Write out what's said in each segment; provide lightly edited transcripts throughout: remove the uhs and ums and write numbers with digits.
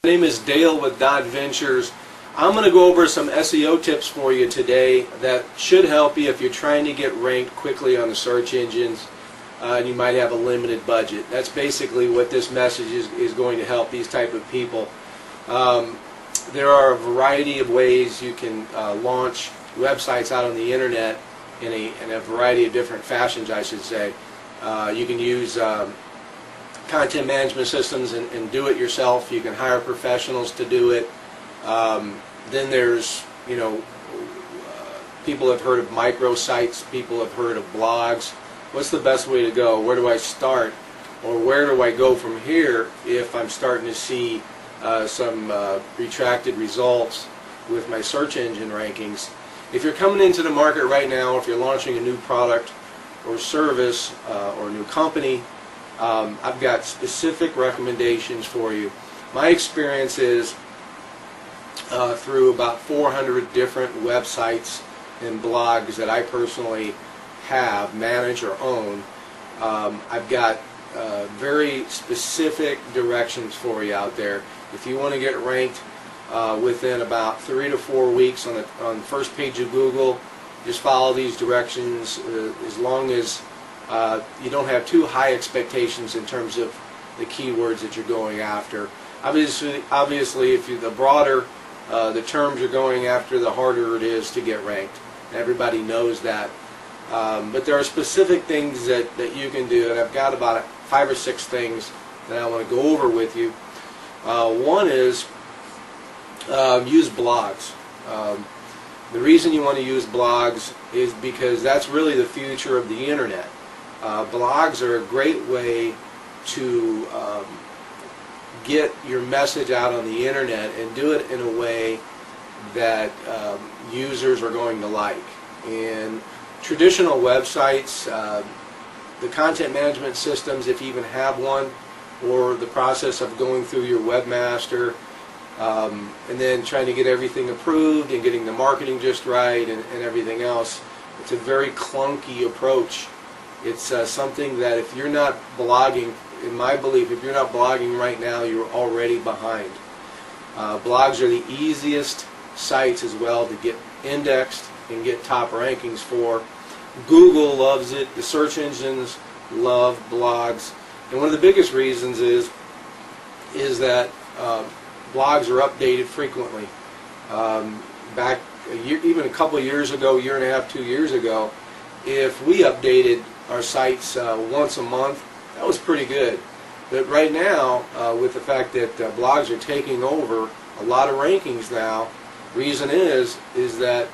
My name is Dale with Ventures. I'm going to go over some SEO tips for you today that should help you if you're trying to get ranked quickly on the search engines and you might have a limited budget. That's basically what this message is going to help these type of people. There are a variety of ways you can launch websites out on the internet in a variety of different fashions, I should say. You can use content management systems and do it yourself. You can hire professionals to do it. Then there's, people have heard of microsites, people have heard of blogs. What's the best way to go? Where do I start? Or where do I go from here if I'm starting to see some retracted results with my search engine rankings? If you're coming into the market right now, if you're launching a new product or service or new company, I've got specific recommendations for you. My experience is through about 400 different websites and blogs that I personally have, manage, or own. I've got very specific directions for you out there. If you want to get ranked within about 3 to 4 weeks on the first page of Google, just follow these directions as long as you don't have too high expectations in terms of the keywords that you're going after. Obviously, if the broader the terms you're going after, the harder it is to get ranked. Everybody knows that. But there are specific things that you can do, and I've got about 5 or 6 things that I want to go over with you. One is use blogs. The reason you want to use blogs is because that's really the future of the internet. Blogs are a great way to get your message out on the internet and do it in a way that users are going to like. And traditional websites, the content management systems, if you even have one, or the process of going through your webmaster and then trying to get everything approved and getting the marketing just right and everything else, it's a very clunky approach. It's something that if you're not blogging, in my belief, if you're not blogging right now, you're already behind. Blogs are the easiest sites as well to get indexed and get top rankings for. Google loves it. The search engines love blogs. And one of the biggest reasons is that blogs are updated frequently. Back even a couple of years ago, year and a half, 2 years ago, if we updated our sites once a month, that was pretty good. But right now, with the fact that blogs are taking over a lot of rankings now, reason is that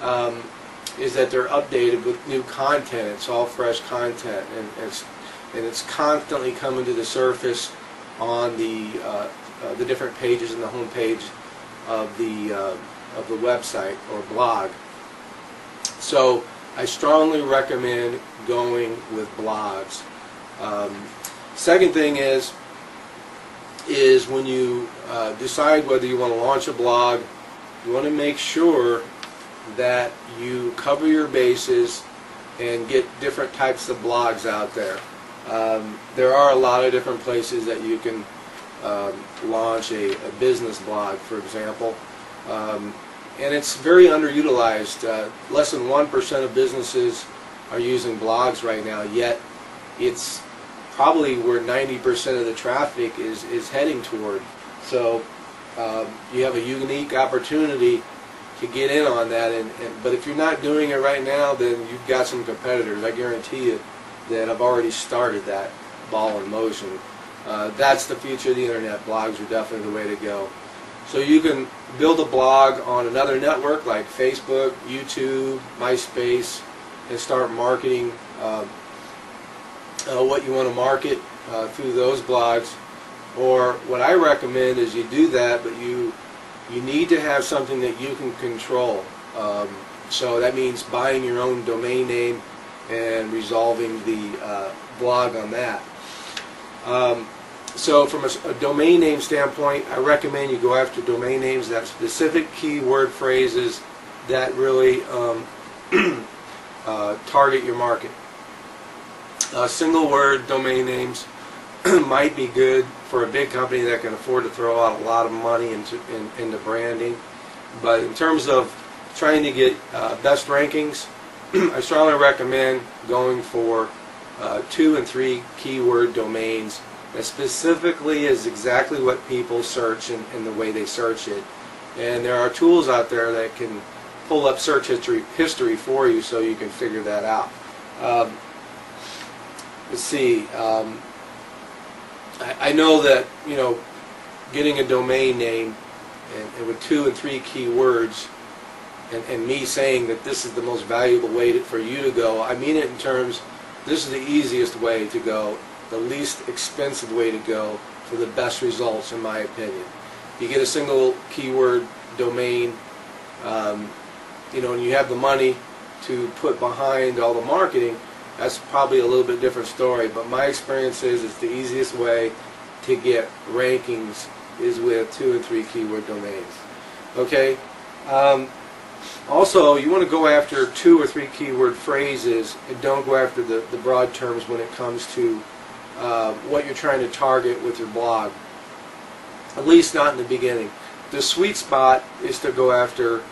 they're updated with new content. It's all fresh content, and it's constantly coming to the surface on the different pages in the home page of the website or blog. So I strongly recommend going with blogs. Second thing is when you decide whether you want to launch a blog, you want to make sure that you cover your bases and get different types of blogs out there. There are a lot of different places that you can launch a business blog, for example. And it's very underutilized. Less than 1% of businesses are using blogs right now, yet it's probably where 90% of the traffic is heading toward. So you have a unique opportunity to get in on that. But if you're not doing it right now, then you've got some competitors. I guarantee you that I've already started that ball in motion. That's the future of the internet. Blogs are definitely the way to go. So you can build a blog on another network like Facebook, YouTube, MySpace, and start marketing what you want to market through those blogs. Or what I recommend is you do that, but you need to have something that you can control. So that means buying your own domain name and resolving the blog on that. So from a domain name standpoint, I recommend you go after domain names that have specific keyword phrases that really target your market. Single word domain names might be good for a big company that can afford to throw out a lot of money into branding. But in terms of trying to get best rankings, I strongly recommend going for 2 and 3 keyword domains that specifically is exactly what people search and the way they search it. And there are tools out there that can pull up search history for you, so you can figure that out. Let's see. I know that, you know, getting a domain name and with 2 and 3 keywords, and me saying that this is the most valuable way for you to go, I mean it in terms, this is the easiest way to go, the least expensive way to go for the best results, in my opinion. You get a single keyword domain, you know, and you have the money to put behind all the marketing, that's probably a little bit different story. But my experience is it's the easiest way to get rankings is with 2 and 3 keyword domains. Okay. Also, you want to go after 2 or 3 keyword phrases, and don't go after the broad terms when it comes to what you're trying to target with your blog. At least not in the beginning. The sweet spot is to go after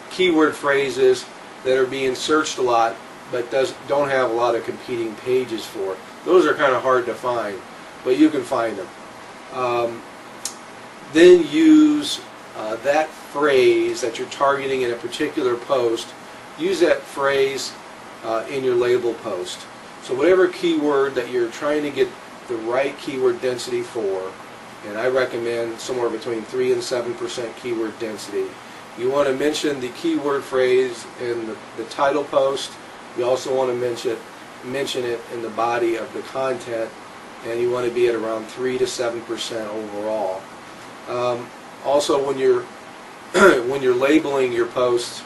keyword phrases that are being searched a lot, but don't have a lot of competing pages for. Those are kind of hard to find, but you can find them. Then use that phrase that you're targeting in a particular post. Use that phrase in your label post. So whatever keyword that you're trying to get the right keyword density for, and I recommend somewhere between 3 and 7% keyword density. You want to mention the keyword phrase in the title post. You also want to mention it in the body of the content, and you want to be at around 3 to 7% overall. Also, when you're labeling your posts,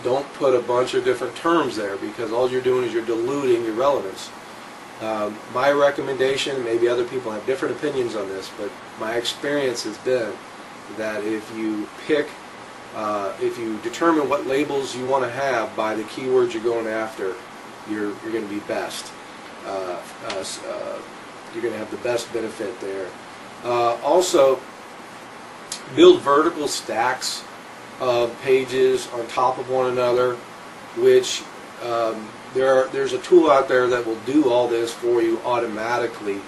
don't put a bunch of different terms there, because all you're doing is you're diluting your relevance. My recommendation, maybe other people have different opinions on this, but my experience has been that if you determine what labels you want to have by the keywords you're going after, you're going to be best. You're going to have the best benefit there. Also, build vertical stacks of pages on top of one another, which there's a tool out there that will do all this for you automatically.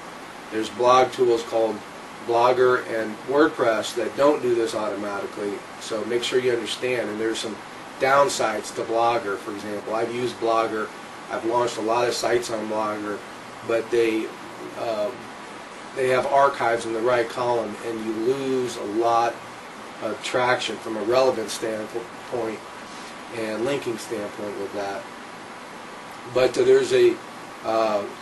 There's blog tools called Blogger and WordPress that don't do this automatically, so make sure you understand. And there's some downsides to Blogger. For example, I've used Blogger. I've launched a lot of sites on Blogger, but they have archives in the right column, and you lose a lot of traction from a relevance standpoint and linking standpoint with that. But there's a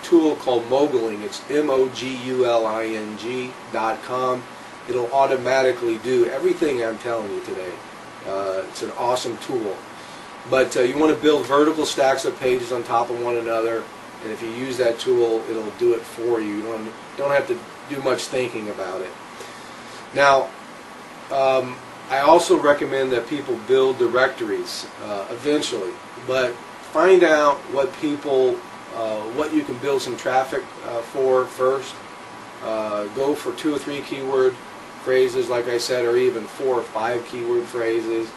tool called Moguling. It's moguling.com. It'll automatically do everything I'm telling you today. It's an awesome tool. But you want to build vertical stacks of pages on top of one another, and if you use that tool, it'll do it for you. You don't have to do much thinking about it. Now, I also recommend that people build directories eventually, but find out what you can build some traffic for first. Go for 2 or 3 keyword phrases, like I said, or even 4 or 5 keyword phrases,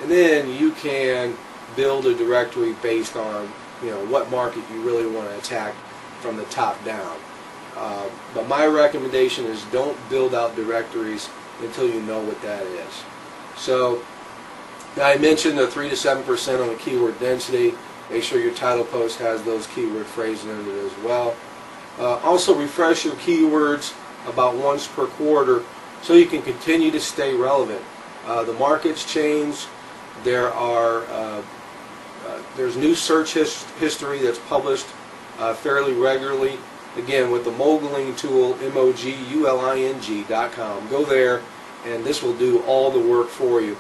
and then you can build a directory based on, you know, what market you really want to attack from the top down. But my recommendation is don't build out directories until you know what that is. So I mentioned the 3 to 7% on the keyword density. Make sure your title post has those keyword phrases in it as well. Also, refresh your keywords about once per quarter so you can continue to stay relevant. The market's changed. There's new search history that's published fairly regularly. Again, with the Moguling tool, moguling.com. Go there, and this will do all the work for you.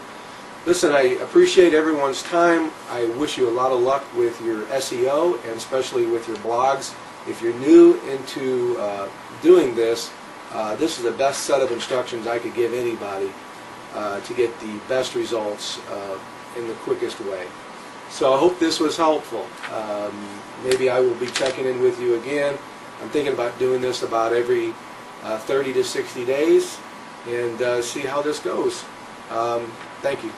Listen, I appreciate everyone's time. I wish you a lot of luck with your SEO, and especially with your blogs. If you're new into doing this, this is the best set of instructions I could give anybody to get the best results in the quickest way. So I hope this was helpful. Maybe I will be checking in with you again I'm thinking about doing this about every 30 to 60 days and see how this goes. Thank you.